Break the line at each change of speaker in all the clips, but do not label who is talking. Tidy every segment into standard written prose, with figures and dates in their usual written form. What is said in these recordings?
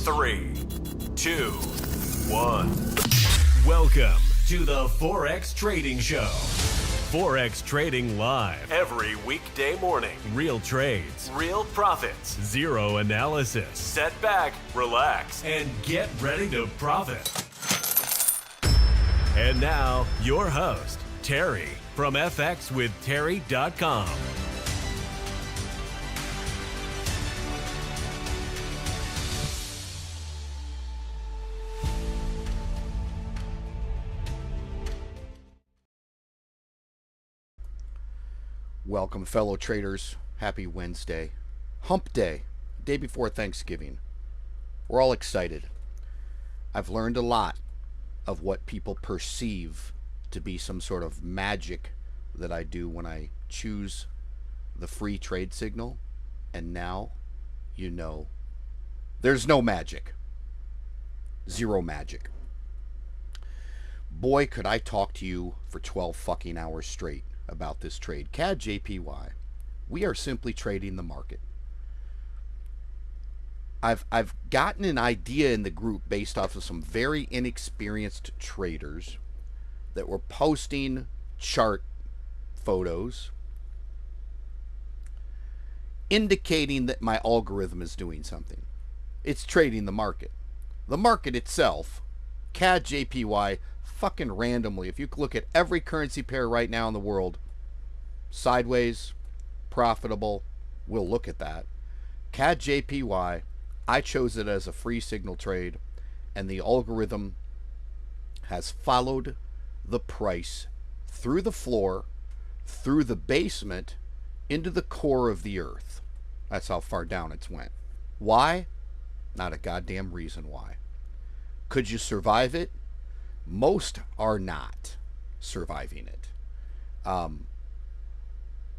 3, 2, 1. Welcome to the Forex Trading Show. Forex trading live every weekday morning. Real trades, real profits, zero analysis. Set back, relax, and get ready to profit. And now, your host, Terry from FXWithTerry.com.
Welcome, fellow traders. Happy Wednesday. Hump Day, day before Thanksgiving. We're all excited. I've learned a lot of what people perceive to be some sort of magic that I do when I choose the free trade signal. And now, you know, there's no magic. Zero magic. Boy, could I talk to you for 12 fucking hours straight about this trade. CAD JPY. We are simply trading the market. I've gotten an idea in the group based off of some very inexperienced traders that were posting chart photos indicating that my algorithm is doing something. It's trading the market. The market itself, CAD JPY, fucking randomly, if you look at every currency pair right now in the world, sideways, profitable, we'll look at that. CAD JPY, I chose it as a free signal trade, and the algorithm has followed the price through the floor, through the basement, into the core of the earth. That's how far down it's went. Why? Not a goddamn reason why. Could you survive it? Most are not surviving it.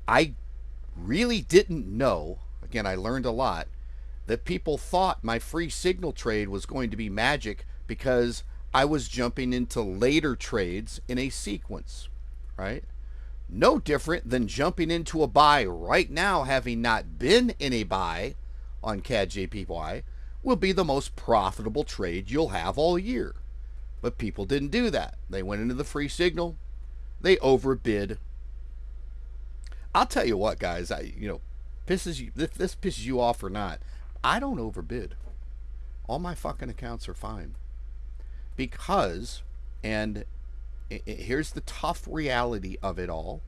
I really didn't know, again, I learned a lot, that people thought my free signal trade was going to be magic because I was jumping into later trades in a sequence, right? No different than jumping into a buy right now, having not been in a buy on CAD JPY, will be the most profitable trade you'll have all year. But people didn't do that. They went into the free signal. They overbid. I'll tell you what, guys. Pisses you. If this pisses you off or not, I don't overbid. All my fucking accounts are fine. Because, and here's the tough reality of it all.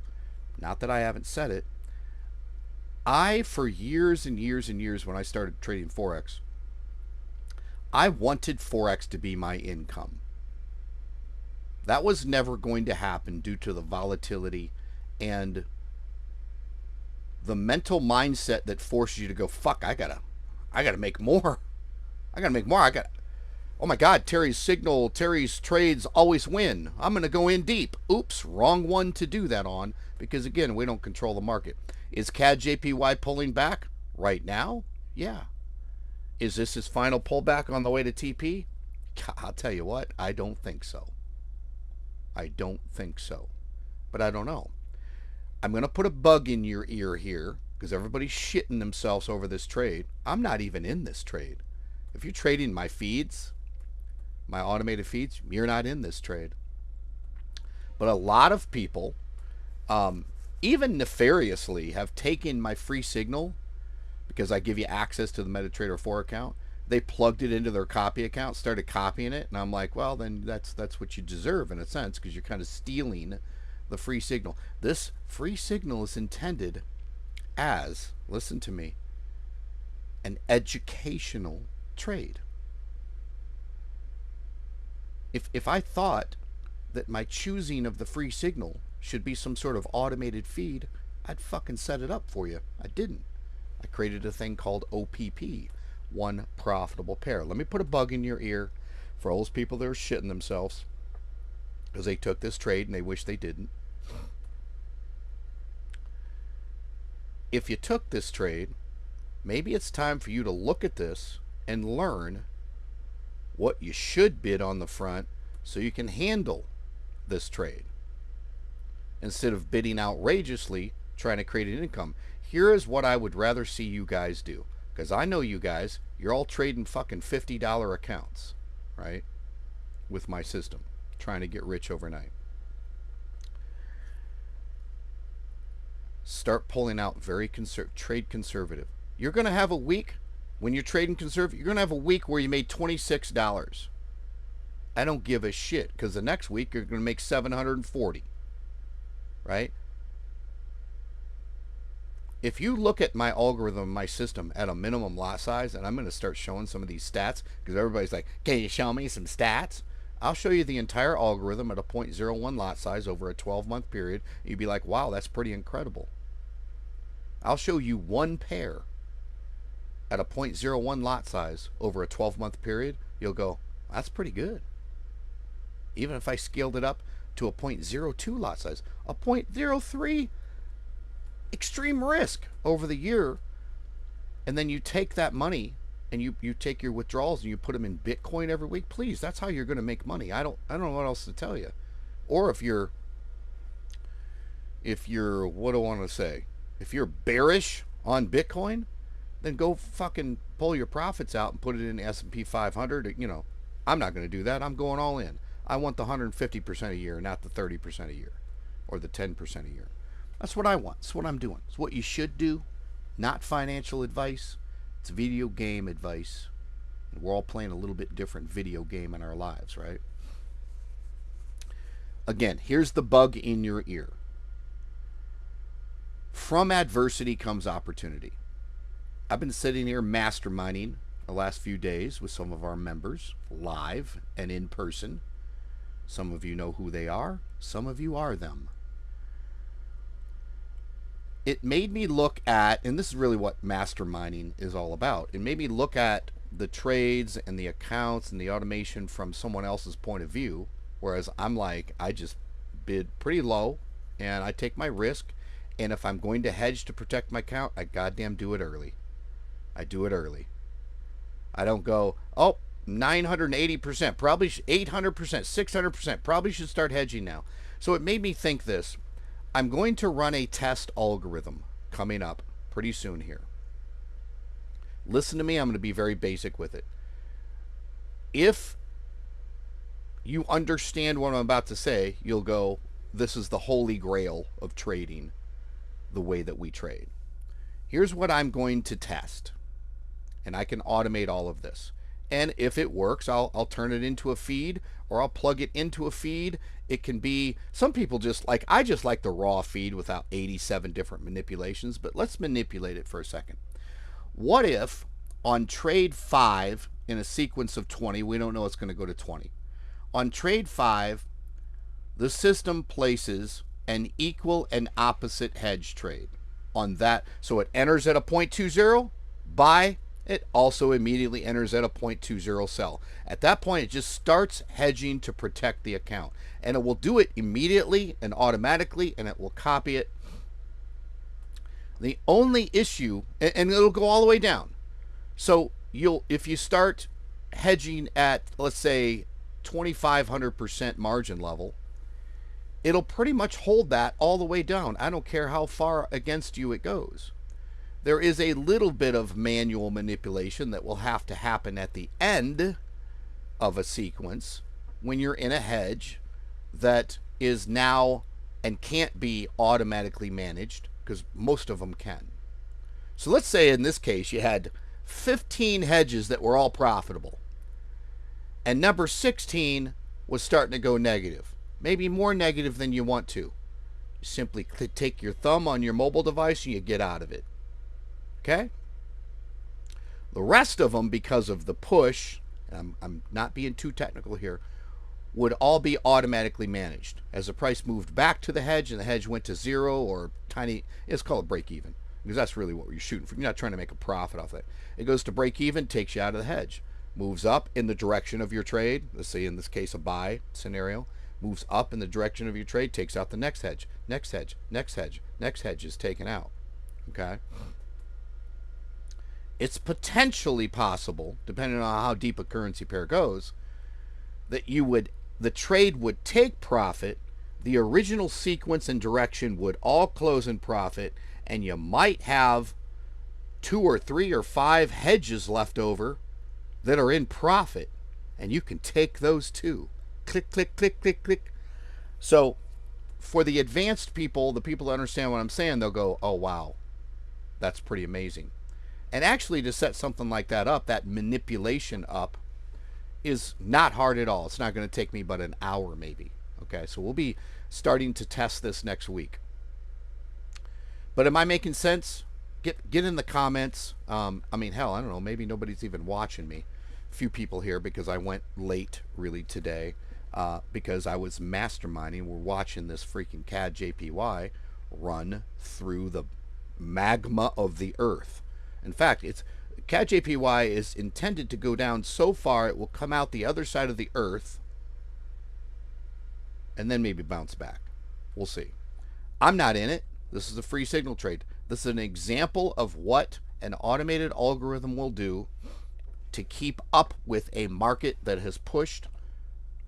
Not that I haven't said it. For years and years and years, when I started trading Forex, I wanted Forex to be my income. That was never going to happen due to the volatility and the mental mindset that forces you to go, fuck, I gotta make more. Oh my God, Terry's trades always win. I'm gonna go in deep. Oops, wrong one to do that on, because again, we don't control the market. Is CAD JPY pulling back right now? Yeah. Is this his final pullback on the way to TP? I'll tell you what, I don't think so. But I don't know. I'm going to put a bug in your ear here because everybody's shitting themselves over this trade. I'm not even in this trade. If you're trading my feeds, my automated feeds, you're not in this trade. But a lot of people, even nefariously, have taken my free signal because I give you access to the MetaTrader 4 account. They plugged it into their copy account, started copying it, and I'm like, well, then that's what you deserve in a sense, because you're kind of stealing the free signal. This free signal is intended as, listen to me, an educational trade. If I thought that my choosing of the free signal should be some sort of automated feed, I'd fucking set it up for you. I didn't. I created a thing called OPP. One profitable pair. Let me put a bug in your ear for all those people that are shitting themselves because they took this trade and they wish they didn't. If you took this trade, maybe it's time for you to look at this and learn what you should bid on the front so you can handle this trade instead of bidding outrageously trying to create an income. Here is what I would rather see you guys do. Because I know you guys, you're all trading fucking $50 accounts, right? With my system, trying to get rich overnight. Start pulling out very trade conservative. You're going to have a week when you're trading conservative. You're going to have a week where you made $26. I don't give a shit, because the next week you're going to make $740, right? If you look at my algorithm, my system at a minimum lot size, and I'm going to start showing some of these stats because everybody's like, can you show me some stats? I'll show you the entire algorithm at a 0.01 lot size over a 12-month period. You'd be like, wow, that's pretty incredible. I'll show you one pair at a 0.01 lot size over a 12-month period. You'll go, that's pretty good. Even if I scaled it up to a 0.02 lot size, a 0.03 extreme risk over the year, and then you take that money and you take your withdrawals and you put them in Bitcoin every week, please, that's how you're going to make money. I don't know what else to tell you. Or if you're what do I want to say? If you're bearish on Bitcoin, then go fucking pull your profits out and put it in the S&P 500. You know, I'm not going to do that. I'm going all in. I want the 150% a year, not the 30% a year or the 10% a year. That's what I want. It's what I'm doing. It's what you should do. Not financial advice. It's video game advice. And we're all playing a little bit different video game in our lives, right? Again, here's the bug in your ear. From adversity comes opportunity. I've been sitting here masterminding the last few days with some of our members, live and in person. Some of you know who they are. Some of you are them. It made me look at, and this is really what masterminding is all about, it made me look at the trades and the accounts and the automation from someone else's point of view, whereas I'm like, I just bid pretty low and I take my risk, and if I'm going to hedge to protect my account, I goddamn do it early. I do it early. I don't go, oh, 980%, probably 800%, 600%, probably should start hedging now. So it made me think this. I'm going to run a test algorithm coming up pretty soon here. Listen to me, I'm going to be very basic with it. If you understand what I'm about to say, you'll go, this is the holy grail of trading the way that we trade. Here's what I'm going to test. And I can automate all of this. And if it works, I'll turn it into a feed, or I'll plug it into a feed. It can be, some people just like, I just like the raw feed without 87 different manipulations, but let's manipulate it for a second. What if on trade 5 in a sequence of 20, we don't know it's going to go to 20. On trade 5, the system places an equal and opposite hedge trade on that. So it enters at a 0.20, buy. It also immediately enters at a 0.20 sell. At that point, it just starts hedging to protect the account. And it will do it immediately and automatically, and it will copy it. The only issue, and it'll go all the way down. So if you start hedging at, let's say, 2,500% margin level, it'll pretty much hold that all the way down. I don't care how far against you it goes. There is a little bit of manual manipulation that will have to happen at the end of a sequence when you're in a hedge that is now and can't be automatically managed, because most of them can. So let's say in this case you had 15 hedges that were all profitable, and number 16 was starting to go negative, maybe more negative than you want to. You simply take your thumb on your mobile device and you get out of it. Okay? The rest of them, because of the push, and I'm not being too technical here, would all be automatically managed. As the price moved back to the hedge and the hedge went to zero or tiny, it's called break even, because that's really what you're shooting for. You're not trying to make a profit off that. It goes to break even, takes you out of the hedge, moves up in the direction of your trade. Let's say in this case a buy scenario, moves up in the direction of your trade, takes out the next hedge, next hedge, next hedge, next hedge is taken out. Okay? It's potentially possible, depending on how deep a currency pair goes, that the trade would take profit, the original sequence and direction would all close in profit, and you might have 2 or 3 or 5 hedges left over that are in profit, and you can take those too. Click, click, click, click, click. So for the advanced people, the people that understand what I'm saying, they'll go, oh, wow, that's pretty amazing. And actually, to set something like that up, that manipulation up, is not hard at all. It's not going to take me but an hour maybe. Okay, so we'll be starting to test this next week. But am I making sense? Get in the comments. I mean, hell, I don't know. Maybe nobody's even watching me. A few people here because I went late really today because I was masterminding. We're watching this freaking CAD JPY run through the magma of the earth. In fact, CAD JPY is intended to go down so far it will come out the other side of the earth and then maybe bounce back. We'll see. I'm not in it. This is a free signal trade. This is an example of what an automated algorithm will do to keep up with a market that has pushed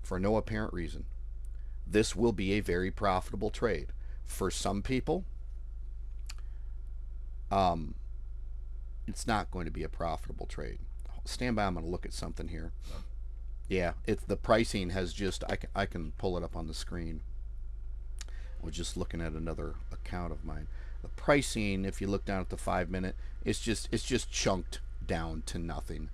for no apparent reason. This will be a very profitable trade. For some people, it's not going to be a profitable trade. Stand by, I'm going to look at something here. Yeah, the pricing has just, I can pull it up on the screen. We're just looking at another account of mine. The pricing, if you look down at the 5-minute, it's just chunked down to nothing.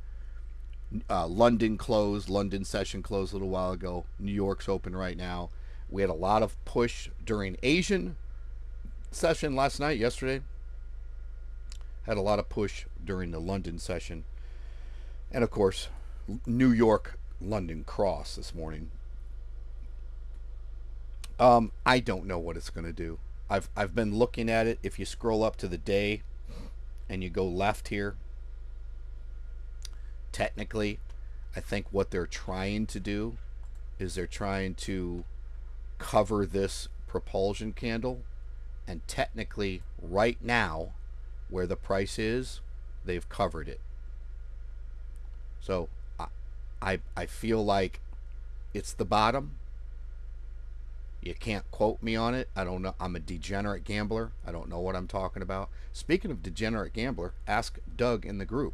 London closed, London session closed a little while ago. New York's open right now. We had a lot of push during Asian session last night, yesterday. Had a lot of push during the London session. And of course, New York, London cross this morning. I don't know what it's going to do. I've been looking at it. If you scroll up to the day and you go left here, technically, I think what they're trying to do is they're trying to cover this propulsion candle, and technically right now where the price is, they've covered it. So I feel like it's the bottom. You can't quote me on it. I don't know. I'm a degenerate gambler. I don't know what I'm talking about. Speaking of degenerate gambler, ask Doug in the group.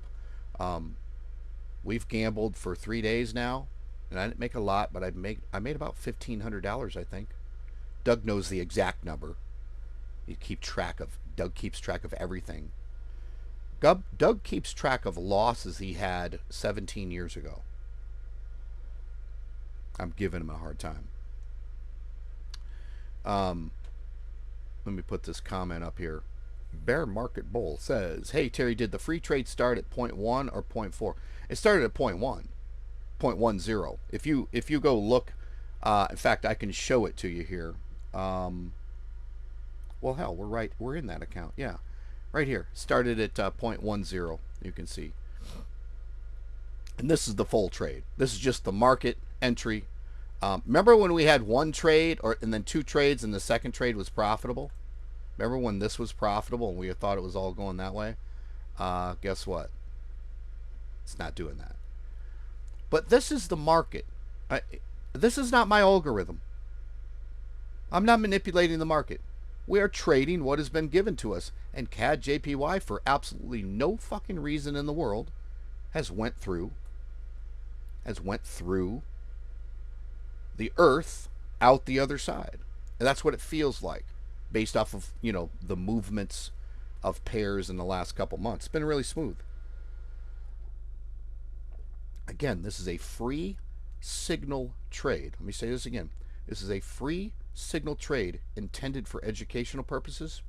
We've gambled for 3 days now, and I didn't make a lot, but I made about $1,500, I think. Doug knows the exact number. Doug keeps track of everything. Doug keeps track of losses he had 17 years ago. I'm giving him a hard time. Let me put this comment up here. Bear Market Bull says, hey Terry, did the free trade start at 0.1 or 0.4? It started at 0.10. If you go look, in fact, I can show it to you here. Well, hell, we're in that account. Yeah, right here. Started at 0.10. You can see. And this is the full trade. This is just the market entry. Remember when we had one trade and then 2 trades and the second trade was profitable? Remember when this was profitable and we thought it was all going that way? Guess what? It's not doing that. But this is the market. This is not my algorithm. I'm not manipulating the market. We are trading what has been given to us. And CAD JPY, for absolutely no fucking reason in the world, has went through the earth out the other side. And that's what it feels like based off of, the movements of pairs in the last couple months. It's been really smooth. Again, this is a free signal trade. Let me say this again. This is a free signal trade intended for educational purposes.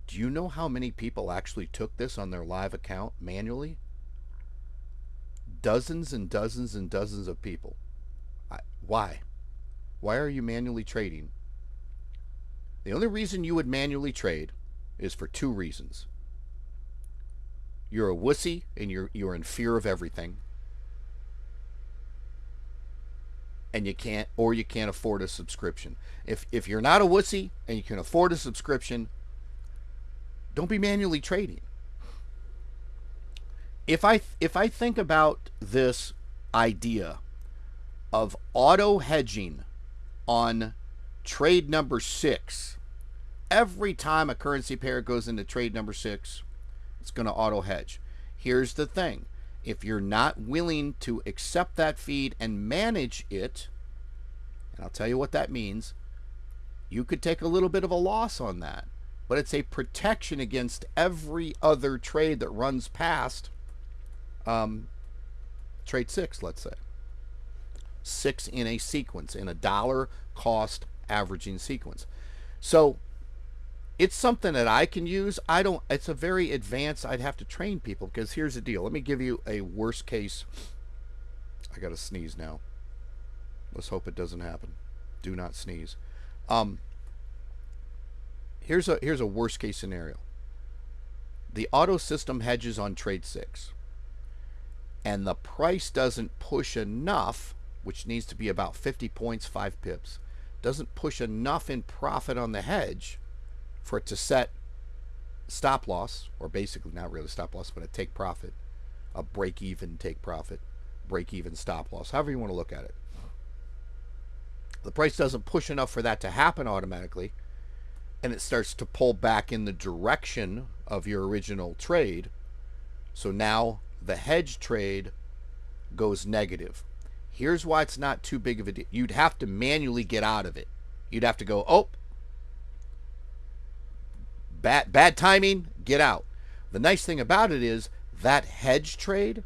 Do you know how many people actually took this on their live account manually? Dozens and dozens and dozens of people. Why? Why are you manually trading? The only reason you would manually trade is for 2 reasons. You're a wussy and you're in fear of everything. And you can't afford a subscription. If you're not a wussy and you can afford a subscription, don't be manually trading. If I think about this idea of auto hedging on trade number 6, every time a currency pair goes into trade number 6, It's going to auto hedge. Here's the thing. If you're not willing to accept that feed and manage it, and I'll tell you what that means, you could take a little bit of a loss on that, but it's a protection against every other trade that runs past trade 6, let's say. 6 in a sequence, in a dollar cost averaging sequence. So it's something that I can use. It's a very advanced, I'd have to train people, because here's the deal. Let me give you a worst case. I got to sneeze now. Let's hope it doesn't happen. Do not sneeze. Here's a worst case scenario. The auto system hedges on trade 6, and the price doesn't push enough, which needs to be about 50 points, 5 pips, doesn't push enough in profit on the hedge for it to set stop loss, or basically not really stop loss, but a take profit, a break even take profit, break even stop loss, however you want to look at it. The price doesn't push enough for that to happen automatically, and it starts to pull back in the direction of your original trade. So now the hedge trade goes negative. Here's why it's not too big of a deal. You'd have to manually get out of it. You'd have to go, oh, bad timing, get out. The nice thing about it is that hedge trade,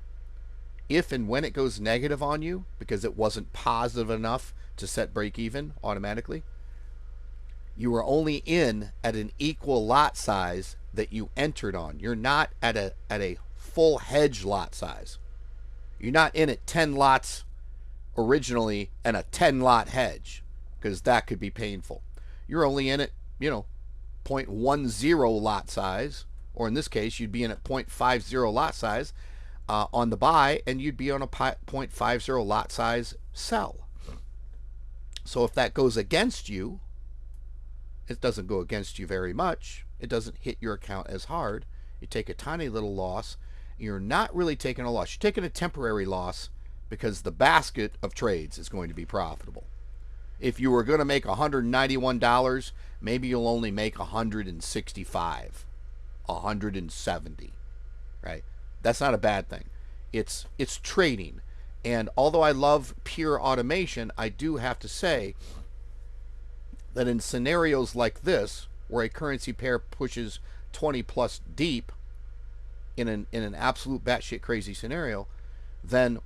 if and when it goes negative on you because it wasn't positive enough to set break even automatically, you are only in at an equal lot size that you entered on. You're not at a full hedge lot size. You're not in at 10 lots originally and a 10 lot hedge, because that could be painful. You're only in at 0.10 lot size, or in this case you'd be in at 0.50 lot size on the buy, and you'd be on a 0.50 lot size sell. So if that goes against you, it doesn't go against you very much. It doesn't hit your account as hard. You take a tiny little loss. You're not really taking a loss. You're taking a temporary loss because the basket of trades is going to be profitable. If you were going to make $191, maybe you'll only make $165, $170, right? That's not a bad thing. It's trading. And although I love pure automation, I do have to say that in scenarios like this, where a currency pair pushes 20 plus deep in an absolute batshit crazy scenario, then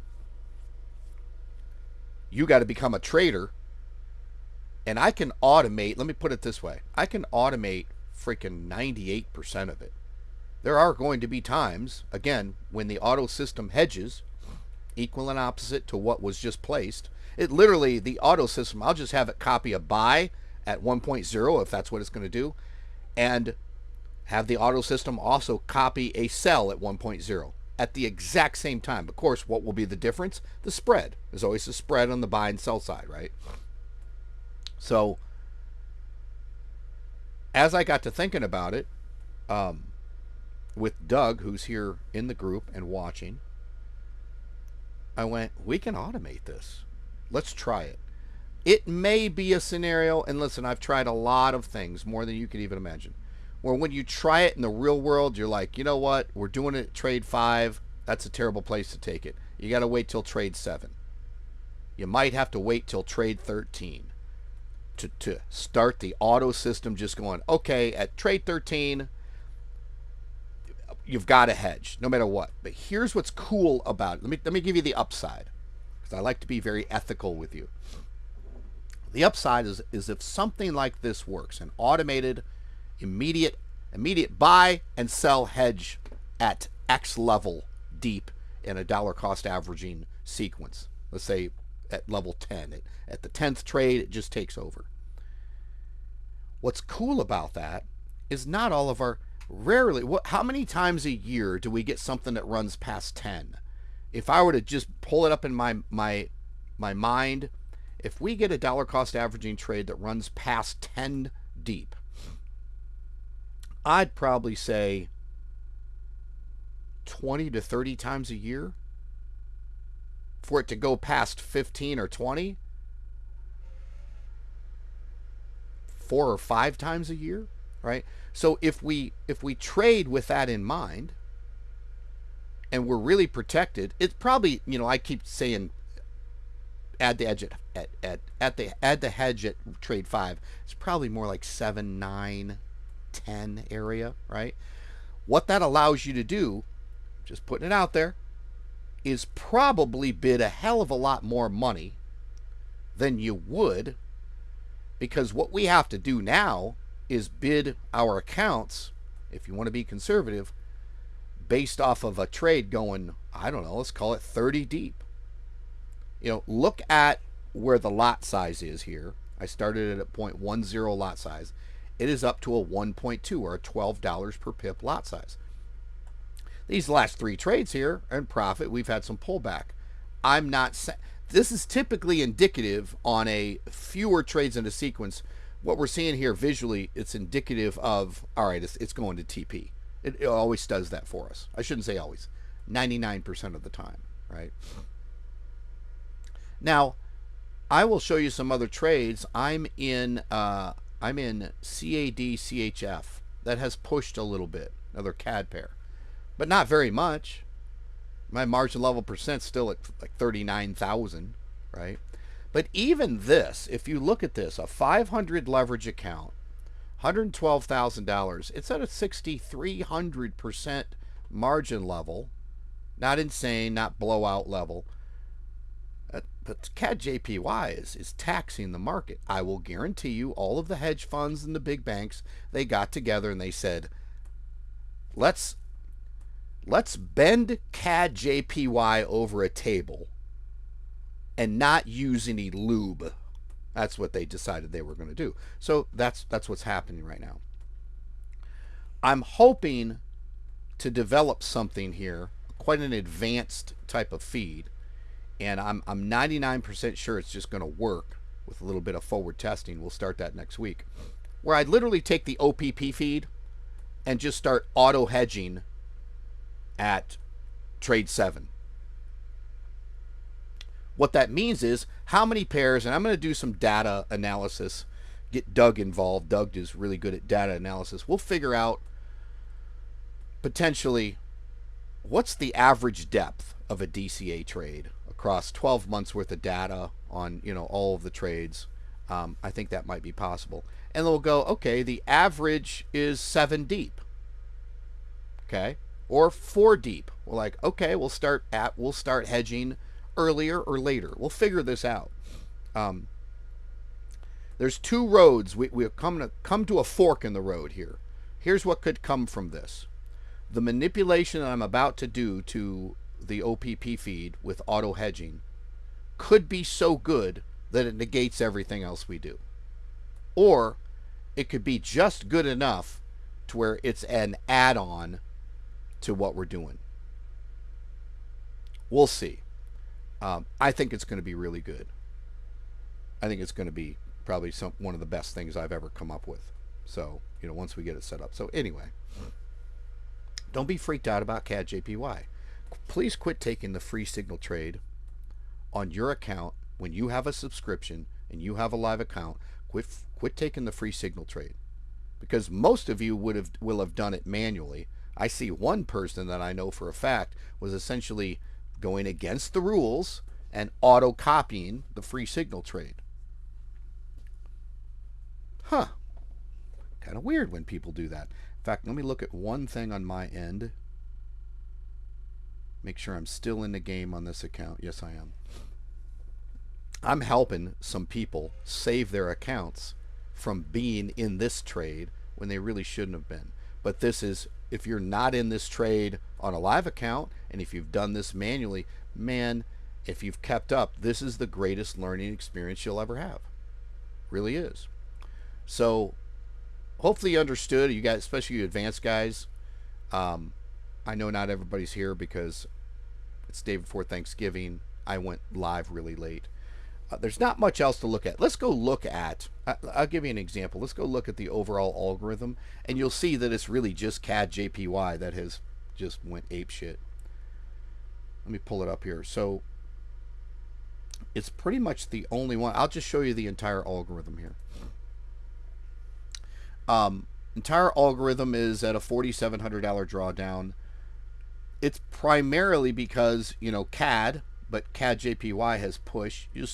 you got to become a trader. And I can automate, let me put it this way, I can automate freaking 98% of it. There are going to be times, again, when the auto system hedges, equal and opposite to what was just placed. It literally, the auto system, I'll just have it copy a buy at 1.0 if that's what it's going to do, and have the auto system also copy a sell at 1.0 at the exact same time. Of course, what will be the difference? The spread. There's always a spread on the buy and sell side, right? So as I got to thinking about it, with Doug, who's here in the group and watching, I went, we can automate this. Let's try it. It may be a scenario, and listen, I've tried a lot of things, more than you could even imagine, where when you try it in the real world, you're like, you know what, we're doing it at trade 5. That's a terrible place to take it. You got to wait till trade 7. You might have to wait till trade 13 to start the auto system just going, okay, at trade 13, you've got to hedge no matter what. But here's what's cool about it. Let me give you the upside, because I like to be very ethical with you. The upside is if something like this works, an automated immediate buy and sell hedge at X level deep in a dollar cost averaging sequence. Let's say at level 10. At the 10th trade, it just takes over. What's cool about that is not all of our, rarely, how many times a year do we get something that runs past 10? If I were to just pull it up in my mind, if we get a dollar cost averaging trade that runs past 10 deep, I'd probably say 20 to 30 times a year. For it to go past 15 or 20, 4 or 5 times a year, right? So if we trade with that in mind, and we're really protected. It's probably, I keep saying add the edge add the hedge at trade 5. It's probably more like 7, 9, 10 area, right? What that allows you to do, just putting it out there, is probably bid a hell of a lot more money than you would, because what we have to do now is bid our accounts, if you want to be conservative, based off of a trade going, I don't know, let's call it 30 deep. Look at where the lot size is here. I started it at 0.10 lot size. It is up to a 1.2 or a $12 per pip lot size. These last 3 trades here are in profit. We've had some pullback. This is typically indicative on a fewer trades in a sequence. What we're seeing here visually, it's indicative of, all right, it's going to TP. It always does that for us. I shouldn't say always. 99% of the time, right? Now, I will show you some other trades. I'm in CAD CHF. That has pushed a little bit. Another CAD pair, but not very much. My margin level percent still at like 39,000, right? But even this, if you look at this, a 500 leverage account, $112,000, it's at a 6,300% margin level. Not insane, not blowout level. But CAD JPY is taxing the market. I will guarantee you all of the hedge funds and the big banks, they got together and they said, let's bend CAD JPY over a table and not use any lube. That's what they decided they were going to do. So that's what's happening right now. I'm hoping to develop something here, quite an advanced type of feed, and I'm 99% sure it's just going to work with a little bit of forward testing. We'll start that next week, where I'd literally take the OPP feed and just start auto hedging at trade 7. What that means is how many pairs, and I'm going to do some data analysis, get Doug involved. Doug is really good at data analysis. We'll figure out potentially what's the average depth of a DCA trade across 12 months worth of data on all of the trades. I think that might be possible. And they'll go, okay, the average is 7 deep. Okay, or 4 deep. We're like, okay, we'll start hedging earlier or later. We'll figure this out. There's 2 roads. We're come to a fork in the road here. Here's what could come from this. The manipulation that I'm about to do to the OPP feed with auto hedging could be so good that it negates everything else we do. Or it could be just good enough to where it's an add-on to what we're doing. We'll see. I think it's going to be really good. I think it's going to be probably one of the best things I've ever come up with. So, once we get it set up. So anyway, don't be freaked out about CAD JPY. Please quit taking the free signal trade on your account when you have a subscription and you have a live account. Quit taking the free signal trade, because most of you will have done it manually. I see one person that I know for a fact was essentially going against the rules and auto copying the free signal trade. Kind of weird when people do that. In fact, let me look at one thing on my end. Make sure I'm still in the game on this account. Yes, I am. I'm helping some people save their accounts from being in this trade when they really shouldn't have been. But this is, if you're not in this trade on a live account, and if you've done this manually, man, if you've kept up, this is the greatest learning experience you'll ever have. Really is. So hopefully you understood, you guys, especially you advanced guys. I know not everybody's here because it's day before Thanksgiving. I went live really late. There's not much else to look at. Let's go look at, I'll give you an example. Let's go look at the overall algorithm, and you'll see that it's really just CAD JPY that has just went ape shit. Let me pull it up here. So it's pretty much the only one. I'll just show you the entire algorithm here. Entire algorithm is at a $4,700 drawdown. it's primarily because, CAD, but CAD JPY has pushed. You'll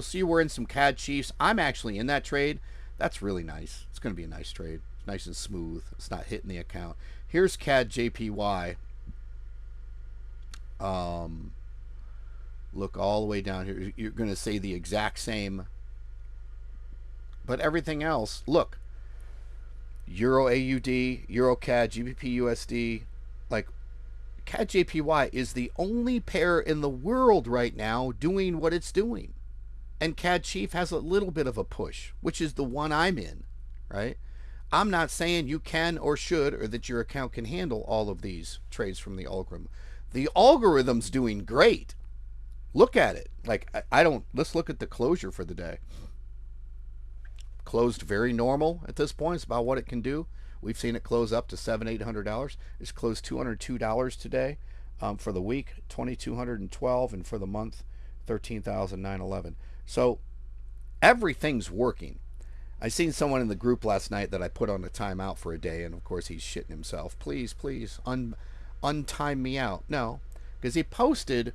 see we're in some CAD Chiefs. I'm actually in that trade. That's really nice. It's going to be a nice trade. It's nice and smooth. It's not hitting the account. Here's CAD JPY. Look all the way down here. You're going to say the exact same, but everything else, look. Euro AUD, Euro CAD, GBP USD, like CAD JPY is the only pair in the world right now doing what it's doing. And CAD Chief has a little bit of a push, which is the one I'm in, right? I'm not saying you can or should, or that your account can handle all of these trades from the algorithm. The algorithm's doing great. Look at it. Like, let's look at the closure for the day. Closed very normal at this point. It's about what it can do. We've seen it close up to $700-800. It's closed $202 today. For the week, $2,212, and for the month, $13,911. So everything's working. I seen someone in the group last night that I put on a timeout for a day, and of course he's shitting himself. Please, untime me out. No, because he posted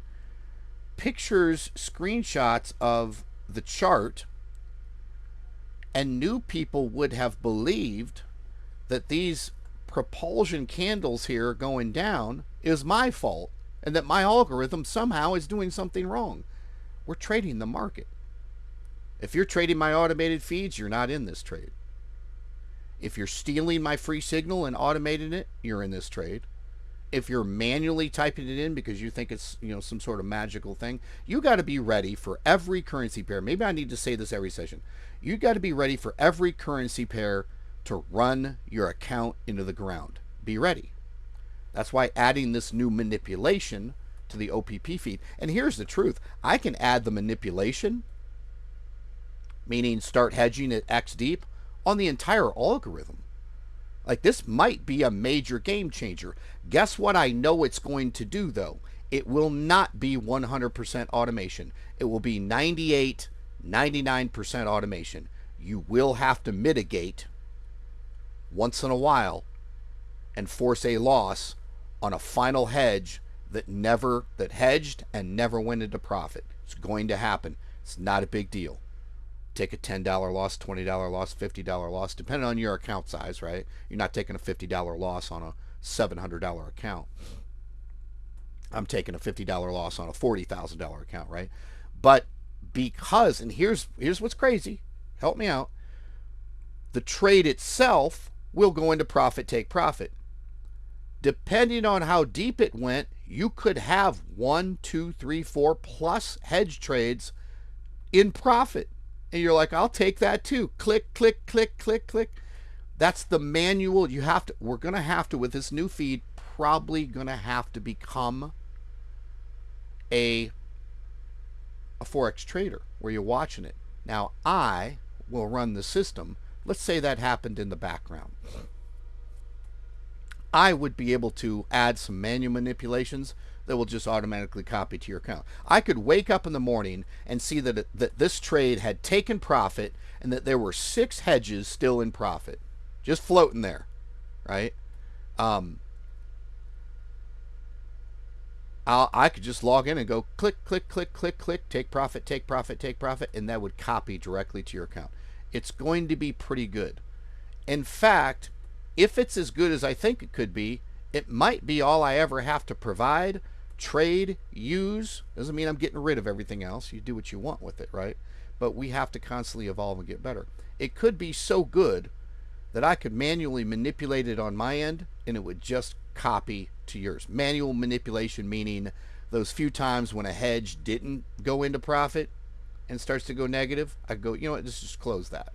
pictures, screenshots of the chart, and new people would have believed that these propulsion candles here going down is my fault, and that my algorithm somehow is doing something wrong. We're trading the market. If you're trading my automated feeds, you're not in this trade. If you're stealing my free signal and automating it, you're in this trade. If you're manually typing it in because you think it's, some sort of magical thing, you got to be ready for every currency pair. Maybe I need to say this every session. You got to be ready for every currency pair to run your account into the ground. Be ready. That's why adding this new manipulation to the OPP feed. And here's the truth. I can add the manipulation, meaning start hedging at X deep, on the entire algorithm. Like, this might be a major game changer. Guess what I know it's going to do, though? It will not be 100% automation. It will be 98, 99% automation. You will have to mitigate once in a while and force a loss on a final hedge that hedged and never went into profit. It's going to happen. It's not a big deal. Take a $10 loss, $20 loss, $50 loss, depending on your account size, right? You're not taking a $50 loss on a $700 account. I'm taking a $50 loss on a $40,000 account, right? But because, and here's what's crazy, help me out, the trade itself will go into profit, take profit. Depending on how deep it went, you could have 1, 2, 3, 4 plus hedge trades in profit. And you're like, I'll take that too. Click, click, click, click, click. That's the manual. We're going to have to, with this new feed, probably going to have to become a Forex trader where you're watching it. Now, I will run the system. Let's say that happened in the background. I would be able to add some manual manipulations that will just automatically copy to your account. I could wake up in the morning and see that this trade had taken profit and that there were 6 hedges still in profit, just floating there, right? I could just log in and go click, click, click, click, click, take profit, take profit, take profit, and that would copy directly to your account. It's going to be pretty good. In fact, if it's as good as I think it could be, it might be all I ever have to provide, trade, use. Doesn't mean I'm getting rid of everything else. You do what you want with it, right? But we have to constantly evolve and get better. It could be so good that I could manually manipulate it on my end and it would just copy to yours. Manual manipulation meaning those few times when a hedge didn't go into profit and starts to go negative, I go, you know what, let's just close that.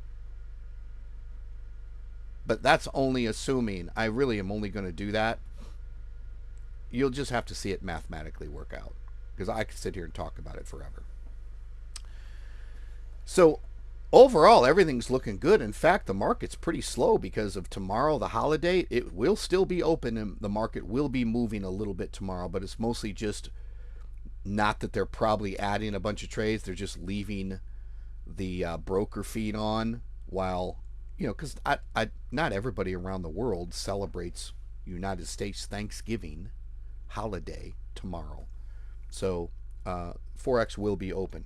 But that's only assuming I really am only going to do that. You'll just have to see it mathematically work out, because I could sit here and talk about it forever. So overall, everything's looking good. In fact, the market's pretty slow because of tomorrow, the holiday. It will still be open and the market will be moving a little bit tomorrow, but it's mostly just not that they're probably adding a bunch of trades. They're just leaving the broker feed on while, you know, because not everybody around the world celebrates United States Thanksgiving holiday tomorrow. So Forex will be open.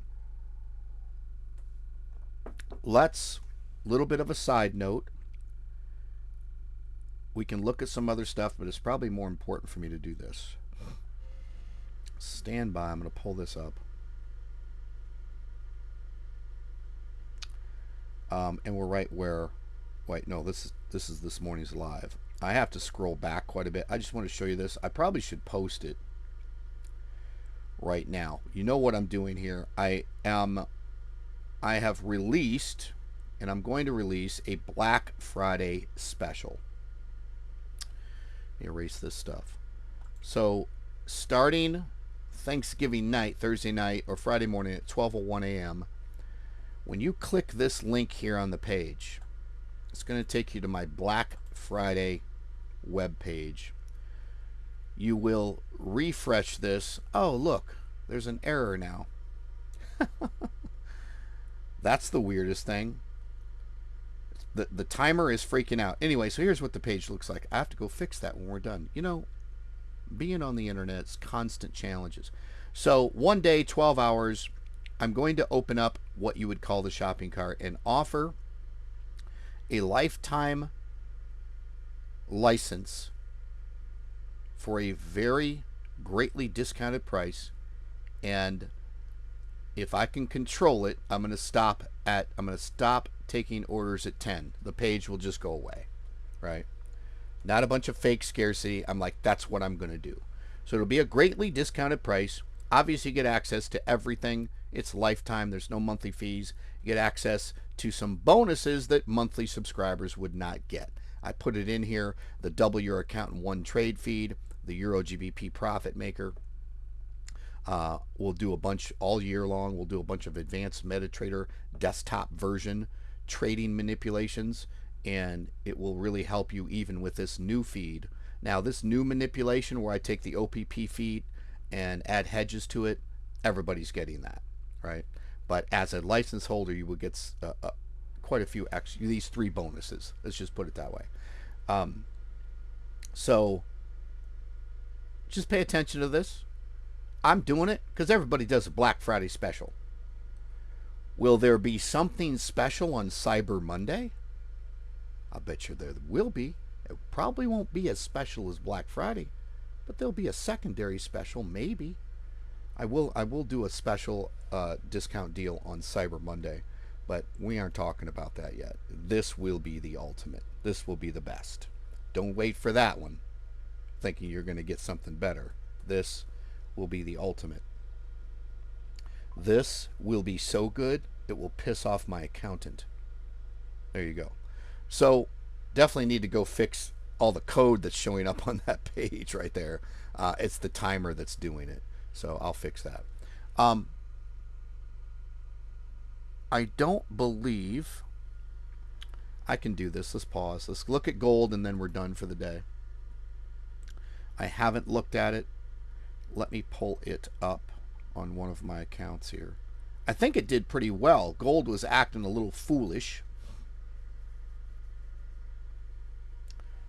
Let's, little bit of a side note, we can look at some other stuff, but it's probably more important for me to do this. Stand by. I'm going to pull this up. And we're right where, wait, no, this is this morning's live. I have to scroll back quite a bit. I just want to show you this. I probably should post it right now. You know what I'm doing here. I have released, and I'm going to release a Black Friday special. Let me erase this stuff. So starting Thanksgiving night, Thursday night, or Friday morning at 12:01 a.m., when you click this link here on the page, it's going to take you to my Black Friday web page. You will refresh this. Oh, look, there's an error now. That's the weirdest thing. The timer is freaking out. Anyway, so here's what the page looks like. I have to go fix that when we're done. You know, being on the internet's constant challenges. So one day, 12 hours, I'm going to open up what you would call the shopping cart and offer a lifetime license for a very greatly discounted price. And if I can control it, I'm going to stop taking orders at 10. The page will just go away, right? Not a bunch of fake scarcity. I'm like, that's what I'm going to do. So it'll be a greatly discounted price. Obviously, you get access to everything. It's lifetime. There's no monthly fees. You get access to some bonuses that monthly subscribers would not get. I put it in here. The Double Your Account in One Trade feed, the Euro GBP Profit Maker. We'll do a bunch all year long. We'll do a bunch of advanced MetaTrader desktop version trading manipulations, and it will really help you even with this new feed. Now, this new manipulation where I take the OPP feed and add hedges to it, everybody's getting that, right? But as a license holder, you will get quite a few extra, these 3 bonuses. Let's just put it that way. So just pay attention to this. I'm doing it because everybody does a Black Friday special. Will there be something special on Cyber Monday? I bet you there will be. It probably won't be as special as Black Friday, but there'll be a secondary special, maybe. I will do a special discount deal on Cyber Monday, but we aren't talking about that yet. This will be the ultimate. This will be the best. Don't wait for that one, thinking you're going to get something better. This will be the ultimate. This will be so good, it will piss off my accountant. There you go. So definitely need to go fix all the code that's showing up on that page right there. It's the timer that's doing it. So I'll fix that. I don't believe I can do this. Let's pause. Let's look at gold and then we're done for the day. I haven't looked at it. Let me pull it up on one of my accounts here. I think it did pretty well. Gold was acting a little foolish.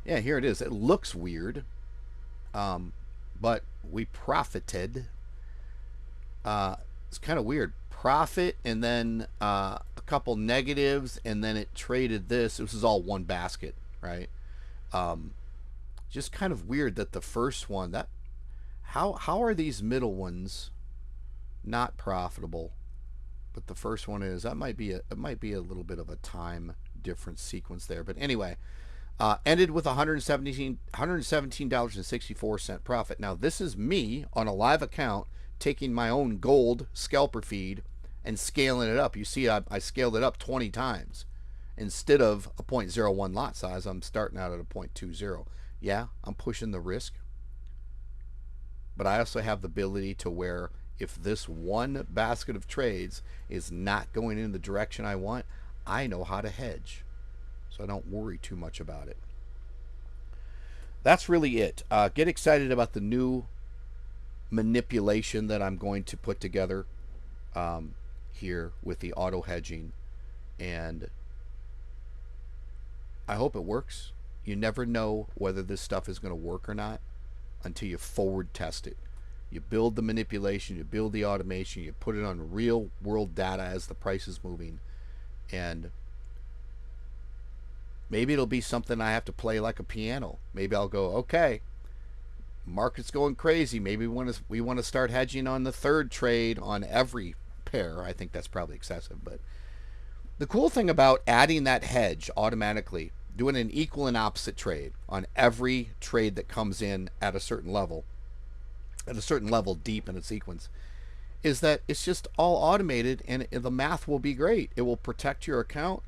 Yeah, here it is. It looks weird, but we profited. It's kind of weird. Profit and then a couple negatives, and then it traded this. This is all one basket, right? Just kind of weird that the first one, that how are these middle ones not profitable, but the first one is? That might be it might be a little bit of a time difference sequence there, but anyway. Ended with $117.64 profit. Now, this is me on a live account taking my own gold scalper feed and scaling it up. You see, I scaled it up 20 times. Instead of a 0.01 lot size, I'm starting out at a 0.20. Yeah, I'm pushing the risk. But I also have the ability to where if this one basket of trades is not going in the direction I want, I know how to hedge. So I don't worry too much about it. That's really it. Get excited about the new manipulation that I'm going to put together here with the auto hedging, and I hope it works. You never know whether this stuff is going to work or not. until you forward test it. You build the manipulation, you build the automation, you put it on real world data as the price is moving, and maybe it'll be something I have to play like a piano. Maybe I'll go, okay, market's going crazy. Maybe we want to start hedging on the third trade on every pair. I think that's probably excessive, but the cool thing about adding that hedge automatically, doing an equal and opposite trade on every trade that comes in at a certain level deep in a sequence, is that it's just all automated, and the math will be great. It will protect your account.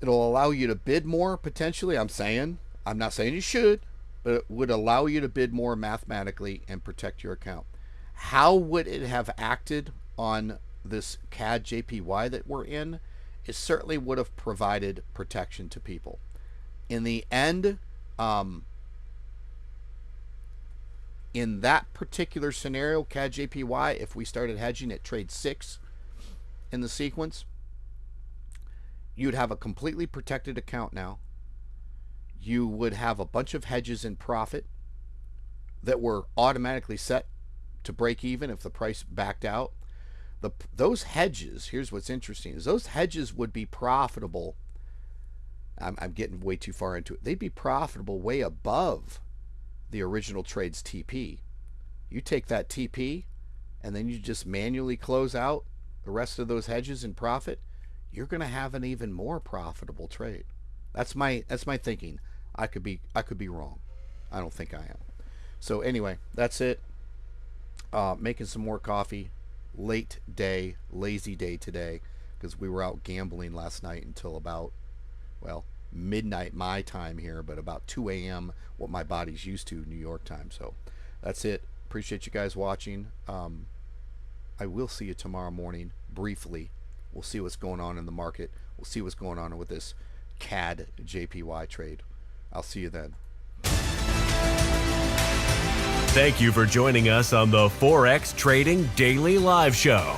It'll allow you to bid more potentially. I'm not saying you should, but it would allow you to bid more mathematically and protect your account. How would it have acted on this CAD JPY that we're in? It certainly would have provided protection to people. In the end, in that particular scenario, CAD JPY, if we started hedging at trade 6 in the sequence, you'd have a completely protected account now. You would have a bunch of hedges in profit that were automatically set to break even if the price backed out. Those hedges, here's what's interesting, is those hedges would be profitable. I'm getting way too far into it. They'd be profitable way above the original trade's TP. You take that TP and then you just manually close out the rest of those hedges in profit, you're going to have an even more profitable trade. That's my thinking. I could be wrong. I don't think I am. So anyway, that's it. Making some more coffee. Late day, lazy day today, because we were out gambling last night until about, well, midnight my time here, but about 2 a.m. what my body's used to, New York time. So that's it. Appreciate you guys watching. I will see you tomorrow morning briefly. We'll see what's going on in the market. We'll see what's going on with this CAD JPY trade. I'll see you then.
Thank you for joining us on the Forex Trading Daily Live Show.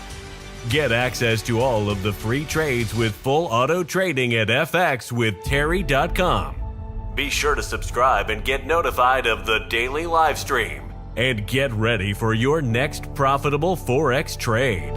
Get access to all of the free trades with full auto trading at fxwithterry.com. Be sure to subscribe and get notified of the daily live stream. And get ready for your next profitable Forex trade.